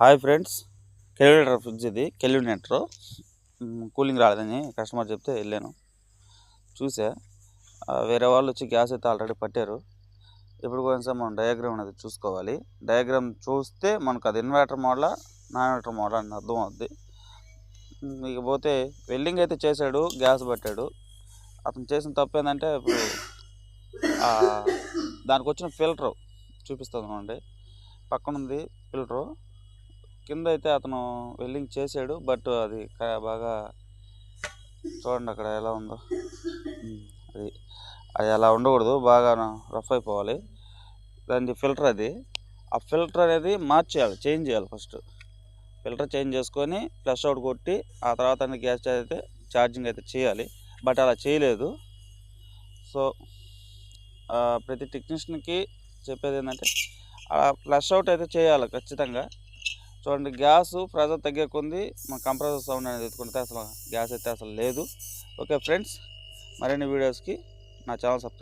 Hi friends, Kelvinator fridge ఇది. Kelvinator cooling రాలేదని customer చెప్తే వెళ్ళాను, చూసా. వేరే వాళ్ళు వచ్చి గ్యాస్ అయితే ఆల్రెడీ పట్టారు. ఇప్పుడు కొంచెం మనం డయాగ్రామ్ అనేది చూసుకోవాలి. డయాగ్రామ్ చూస్తే మనకు అది ఇన్వర్టర్ మోడలా నాన్ ఇన్వర్టర్ మోడల్ అని అర్థం అవుద్ది. ఇకపోతే వెల్డింగ్ అయితే చేశాడు, గ్యాస్ పట్టాడు. అతను చేసిన తప్పు ఏంటంటే, ఇప్పుడు దానికి వచ్చిన ఫిల్టర్ చూపిస్తుంది అండి. పక్కన ఉంది ఫిల్టరు. కింద అయితే అతను వెల్డింగ్ చేశాడు, బట్ అది బాగా చూడండి అక్కడ ఎలా ఉందో. అది అది అలా ఉండకూడదు, బాగా రఫ్ అయిపోవాలి. దాని ఫిల్టర్ అది. ఆ ఫిల్టర్ అనేది మార్చేయాలి, చేంజ్ చేయాలి. ఫస్ట్ ఫిల్టర్ చేంజ్ చేసుకొని ఫ్లష్ అవుట్ కొట్టి ఆ తర్వాత గ్యాస్ అయితే ఛార్జింగ్ అయితే చేయాలి. బట్ అలా చేయలేదు. సో ప్రతి టెక్నీషియన్కి చెప్పేది ఏంటంటే, ఫ్లష్ అవుట్ అయితే చేయాలి ఖచ్చితంగా. చూడండి, గ్యాస్ ప్రెజర్ తగ్గే కొంది మన కంప్రెసర్ సౌండ్ అనేది ఎత్తుకుంటే అసలు గ్యాస్ అయితే అసలు లేదు. ఓకే ఫ్రెండ్స్, మరిన్ని వీడియోస్కి నా ఛానల్ సబ్స్క్రైబ్